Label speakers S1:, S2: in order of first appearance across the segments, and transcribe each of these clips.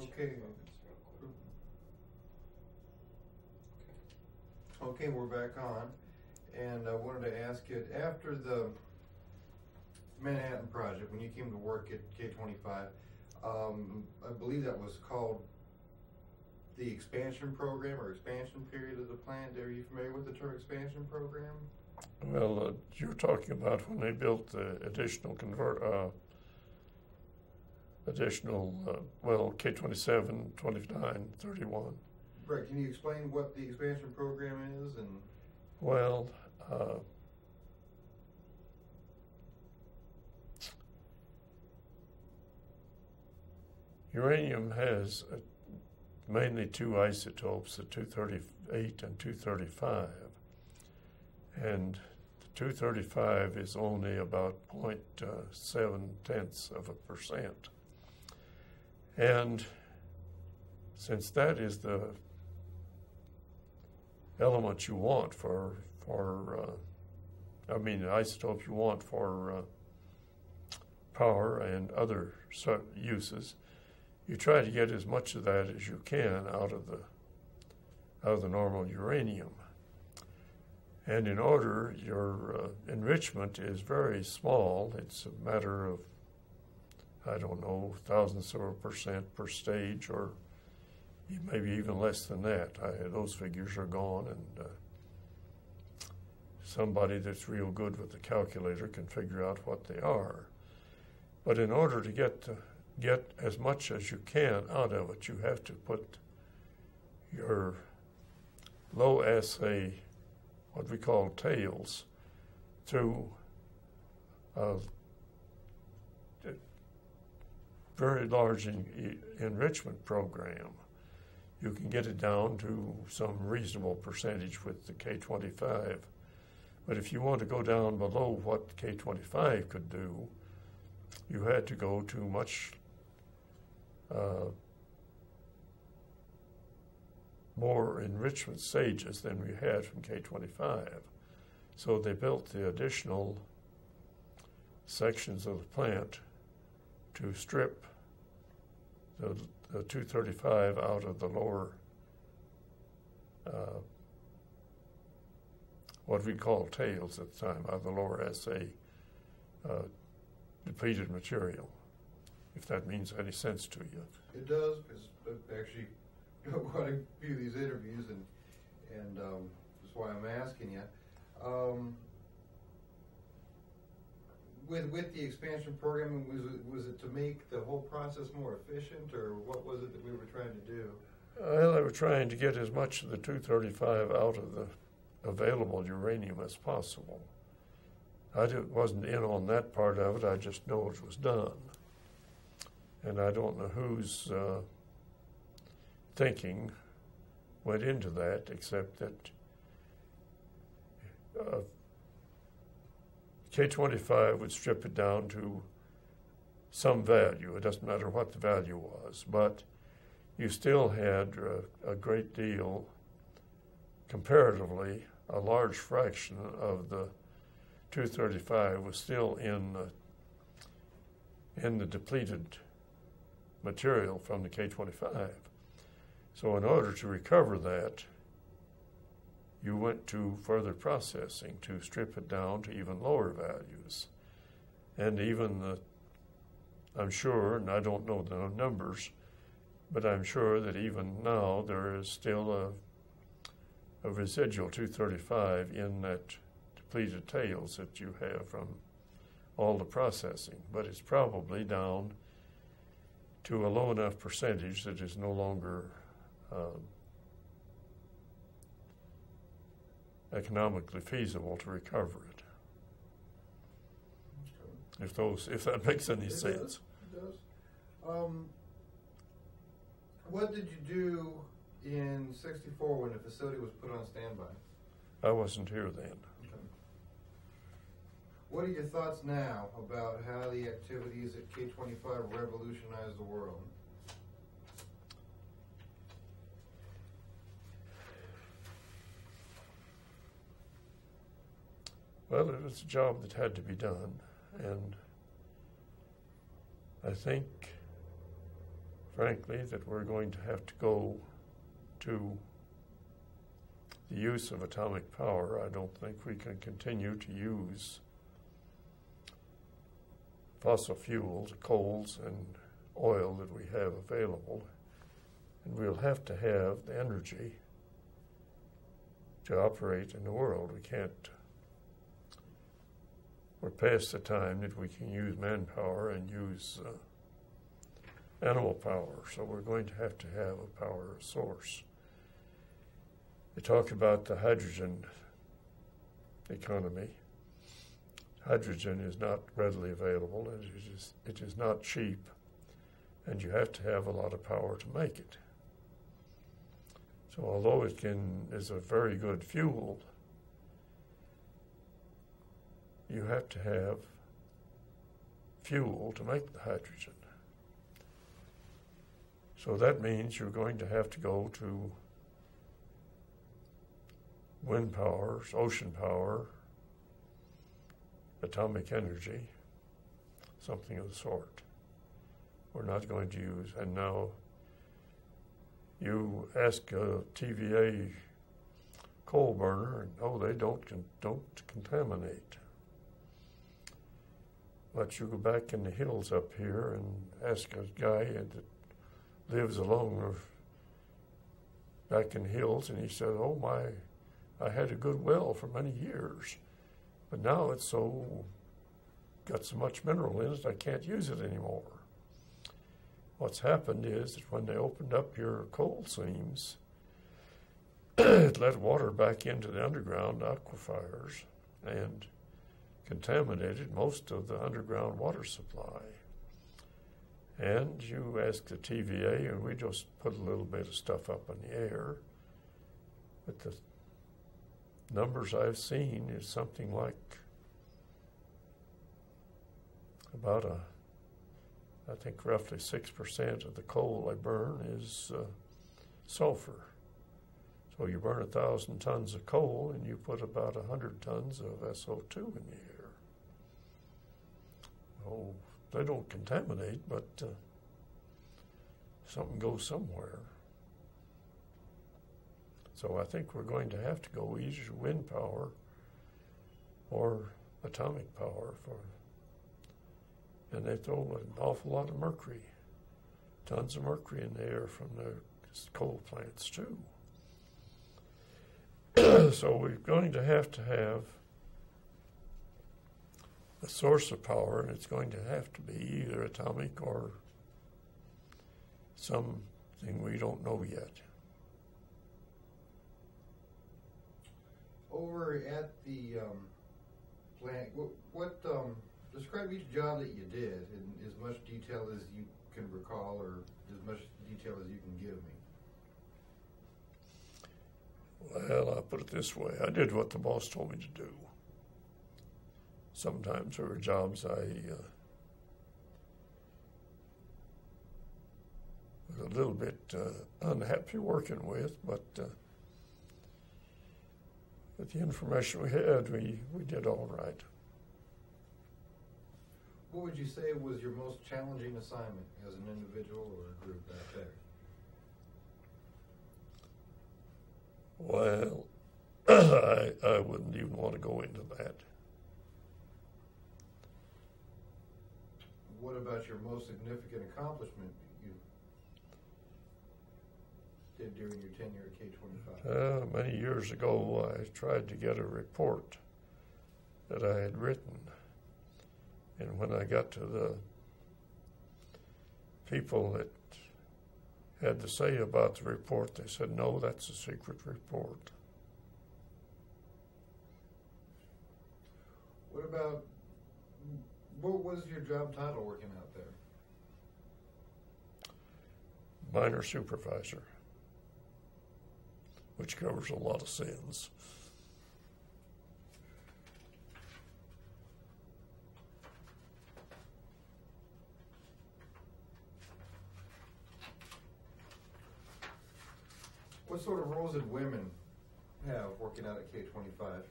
S1: Okay. Okay, we're back on, and I wanted to ask you, after the Manhattan Project, when you came to work at K-25, I believe that was called the expansion program or expansion period of the plant. Are you familiar with the term expansion program?
S2: Well, you're talking about when they built the additional K-27, 29, 31.
S1: Right. Can you explain what the expansion program is? And
S2: well, uranium has mainly two isotopes, the 238 and 235. And the 235 is only about 0.7%. And since that is the element you want the isotope you want for power and other uses, you try to get as much of that as you can out of the normal uranium. And in order, your enrichment is very small. It's a matter of, I don't know, thousandths of a percent per stage, or maybe even less than that. Those figures are gone, and somebody that's real good with the calculator can figure out what they are. But in order to get as much as you can out of it, you have to put your low assay, what we call tails, through a very large enrichment program. You can get it down to some reasonable percentage with the K-25. But if you want to go down below what K-25 could do, you had to go to much more enrichment stages than we had from K-25. So they built the additional sections of the plant to strip the 235 out of the lower, what we call tails at the time, out of the lower assay depleted material, if that means any sense to you.
S1: It does, because I've actually done quite a few of these interviews, and that's why I'm asking you. With the expansion program, was it to make the whole process more efficient, or what was it that we were trying to do?
S2: Well, they were trying to get as much of the 235 out of the available uranium as possible. I wasn't in on that part of it. I just know it was done. And I don't know whose thinking went into that, except that K-25 would strip it down to some value. It doesn't matter what the value was, but you still had a great deal, comparatively, a large fraction of the 235 was still in the depleted material from the K-25. So in order to recover that, you went to further processing to strip it down to even lower values. And even I'm sure, and I don't know the numbers, but I'm sure that even now there is still a residual 235 in that depleted tails that you have from all the processing. But it's probably down to a low enough percentage that is no longer economically feasible to recover it. If that makes any sense.
S1: It does. What did you do in '64 when the facility was put on standby?
S2: I wasn't here then.
S1: Okay. What are your thoughts now about how the activities at K-25 revolutionized the world?
S2: Well, it was a job that had to be done, and I think frankly, that we're going to have to go to the use of atomic power. I don't think we can continue to use fossil fuels, coals, and oil that we have available. And we'll have to have the energy to operate in the world. We can't, we're past the time that we can use manpower and use animal power, so we're going to have a power source. They talk about the hydrogen economy. Hydrogen is not readily available, and it is not cheap, and you have to have a lot of power to make it. So although it is a very good fuel, you have to have fuel to make the hydrogen. So that means you're going to have to go to wind power, ocean power, atomic energy, something of the sort. We're not going to use, and now you ask a TVA coal burner, and they don't contaminate. But you go back in the hills up here and ask a guy that lives along back in the hills, and he said, "Oh my, I had a good well for many years, but now it's got so much mineral in it I can't use it anymore." What's happened is that when they opened up your coal seams, it let water back into the underground aquifers and contaminated most of the underground water supply. And you ask the TVA, and we just put a little bit of stuff up in the air, but the numbers I've seen is something like about I think roughly 6% of the coal they burn is sulfur. So you burn 1,000 tons of coal and you put about 100 tons of SO2 in the air. Oh, they don't contaminate, but something goes somewhere. So I think we're going to have to go either wind power or atomic power and they throw an awful lot of mercury, tons of mercury in the air from the coal plants too. So we're going to have a source of power, and it's going to have to be either atomic or something we don't know yet.
S1: Over at the plant, what describe each job that you did in as much detail as you can recall, or as much detail as you can give me.
S2: Well, I'll put it this way. I did what the boss told me to do. Sometimes there were jobs I was a little bit unhappy working with, but with the information we had, we did all right.
S1: What would you say was your most challenging assignment as an individual or a group back there?
S2: Well, I wouldn't even want to go into that.
S1: What about your most significant accomplishment you did during your tenure at K-25?
S2: Many years ago, I tried to get a report that I had written. And when I got to the people that had to say about the report, they said, "No, that's a secret report."
S1: What was your job title working out there?
S2: Minor supervisor, which covers a lot of sins.
S1: What sort of roles did women have working out at K-25?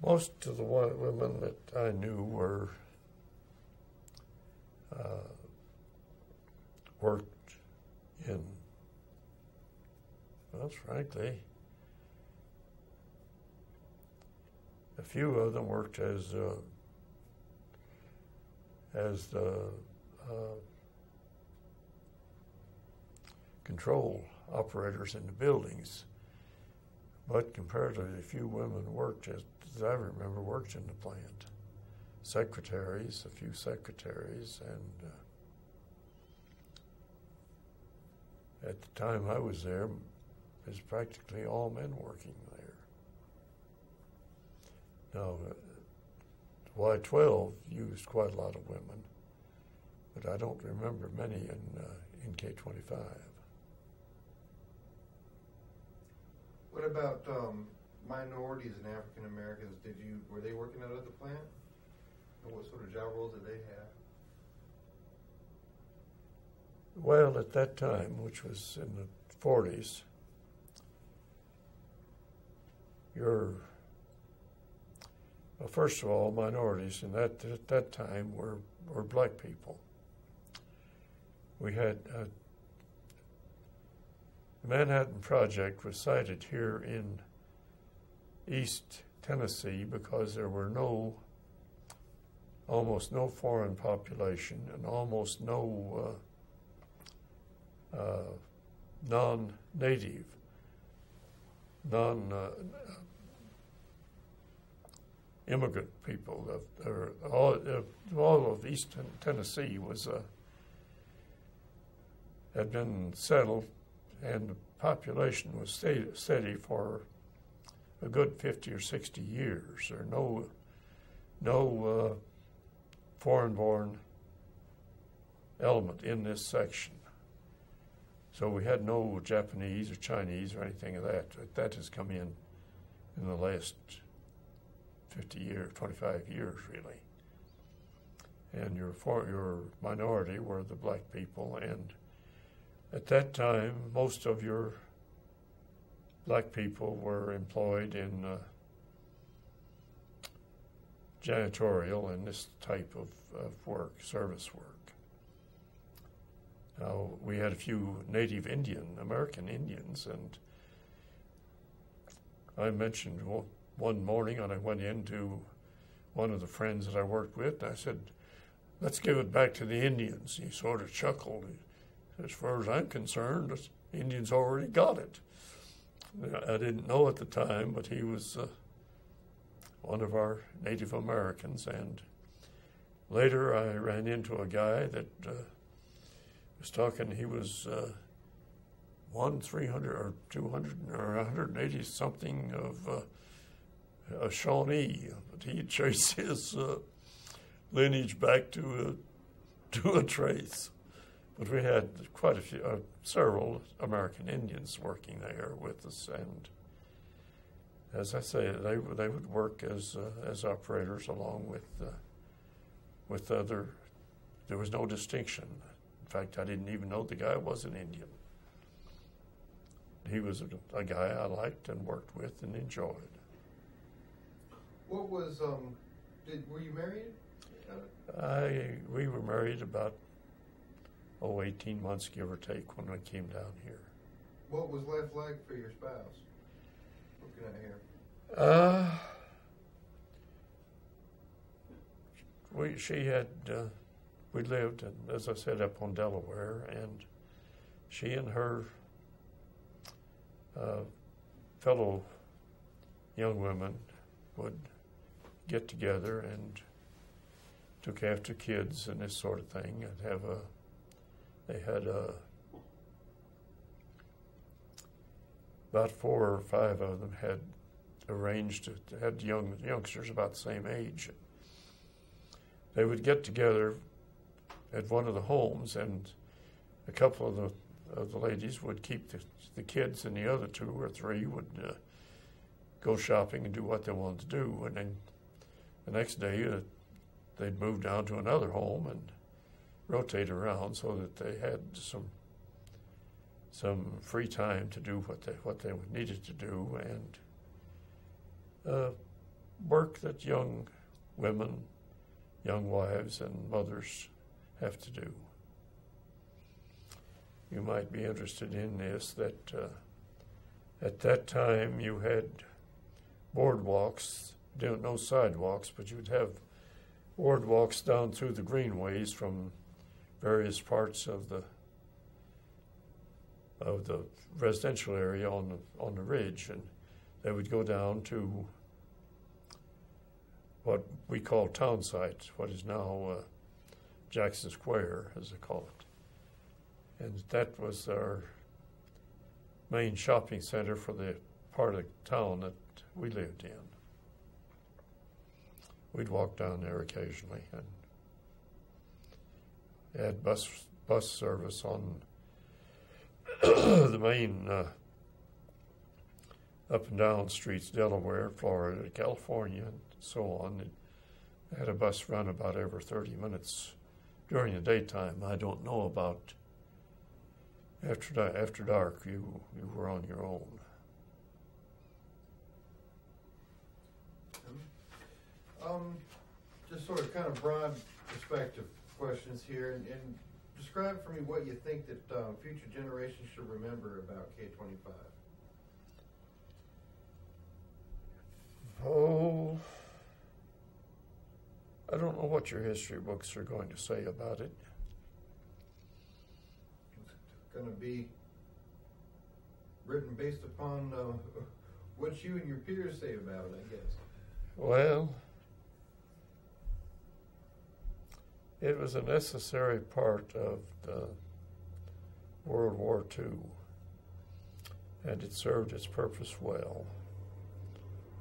S2: Most of the women that I knew were worked in, well, frankly, a few of them worked as the control operators in the buildings, but comparatively few women worked, as I remember, worked in the plant. Secretaries, a few secretaries, and at the time I was there, it was practically all men working there. Now, Y-12 used quite a lot of women, but I don't remember many in K-25.
S1: What about minorities and African Americans? Were they working out at the plant? And what sort of job roles did they have?
S2: Well, at that time, which was in the 40s, well, first of all, minorities in at that time were black people. We had the Manhattan Project was sited here in East Tennessee because there were almost no foreign population and almost no non-native, immigrant people. All of East Tennessee had been settled, and the population was steady for a good 50 or 60 years. There are no foreign-born element in this section. So we had no Japanese or Chinese or anything of that. That has come in the last 50 years, 25 years, really. And your minority were the black people, and at that time, most of your black people were employed in janitorial and this type of work, service work. Now, we had a few native American Indians, and I mentioned one morning when I went into one of the friends that I worked with, I said, "Let's give it back to the Indians." He sort of chuckled. As far as I'm concerned, the Indians already got it. I didn't know at the time, but he was one of our Native Americans, and later I ran into a guy that was talking. He was 300 or 200 or 180 something of a Shawnee, but he traced his lineage back to a trace. But we had quite several American Indians working there with us, and as I say, they would work as operators along with other. There was no distinction. In fact, I didn't even know the guy was an Indian. He was a guy I liked and worked with and enjoyed.
S1: What was were you married?
S2: We were married about 18 months, give or take, when I came down here.
S1: What was life like for your spouse? Looking at here. We lived, as I said, up on Delaware, and she and her fellow young women would get together and took after kids and this sort of thing, and they had about 4 or 5 of them had arranged to had youngsters about the same age. They would get together at one of the homes, and a couple of the ladies would keep the kids, and the other 2 or 3 would go shopping and do what they wanted to do. And then the next day, they'd move down to another home and rotate around so that they had some free time to do what they needed to do. And
S2: work that young women, young wives, and mothers have to do. You might be interested in this, that at that time you had boardwalks, no sidewalks, but you'd have boardwalks down through the greenways from various parts of the residential area on the ridge, and they would go down to what we call town site, what is now Jackson Square, as they call it. And that was our main shopping center for the part of town that we lived in. We'd walk down there occasionally and had bus service on the main up and down streets, Delaware, Florida, California, and so on. It had a bus run about every 30 minutes during the daytime. I don't know about after dark. You were on your own.
S1: Just sort of kind of broad perspective questions here, and describe for me what you think that future generations should remember about K-25.
S2: Oh, I don't know what your history books are going to say about it.
S1: It's going to be written based upon what you and your peers say about it, I guess.
S2: Well, it was a necessary part of the World War II, and it served its purpose well.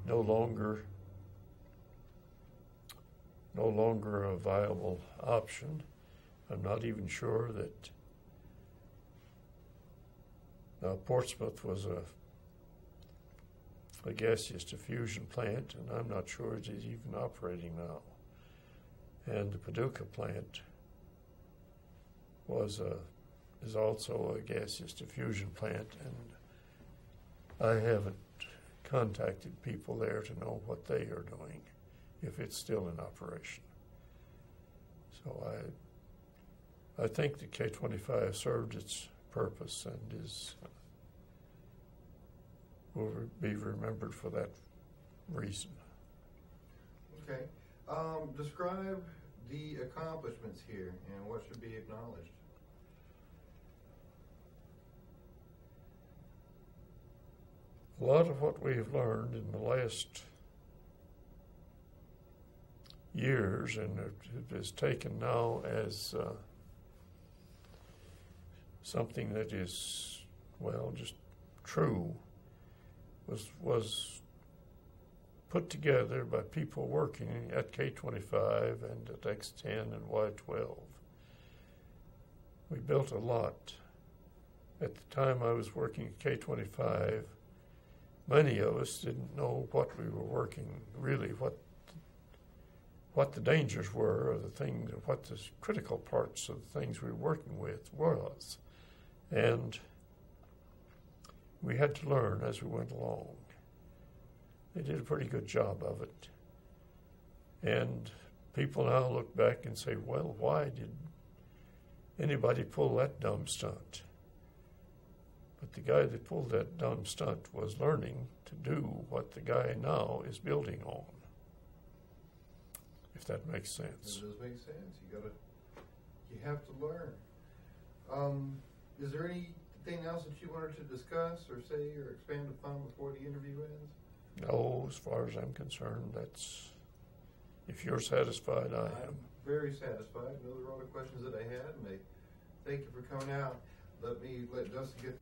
S2: No longer a viable option. I'm not even sure that Portsmouth was a gaseous diffusion plant, and I'm not sure it is even operating now. And the Paducah plant is also a gaseous diffusion plant, and I haven't contacted people there to know what they are doing, if it's still in operation. So I think the K-25 served its purpose and will be remembered for that reason.
S1: Okay. Describe the accomplishments here and what should be acknowledged.
S2: A lot of what we've learned in the last years, and it is taken now as something that is, well, just true, was put together by people working at K-25 and at X-10 and Y-12. We built a lot. At the time I was working at K-25, many of us didn't know what we were working, really, what the dangers were, or what the critical parts of the things we were working with was. And we had to learn as we went along. They did a pretty good job of it. And people now look back and say, well, why did anybody pull that dumb stunt? But the guy that pulled that dumb stunt was learning to do what the guy now is building on, if that makes sense.
S1: It does make sense. You have to learn. Is there anything else that you wanted to discuss or say or expand upon before the interview ends?
S2: No, as far as I'm concerned, if you're satisfied, I am.
S1: I'm very satisfied. Those are all the questions that I had, and thank you for coming out. Let Justin get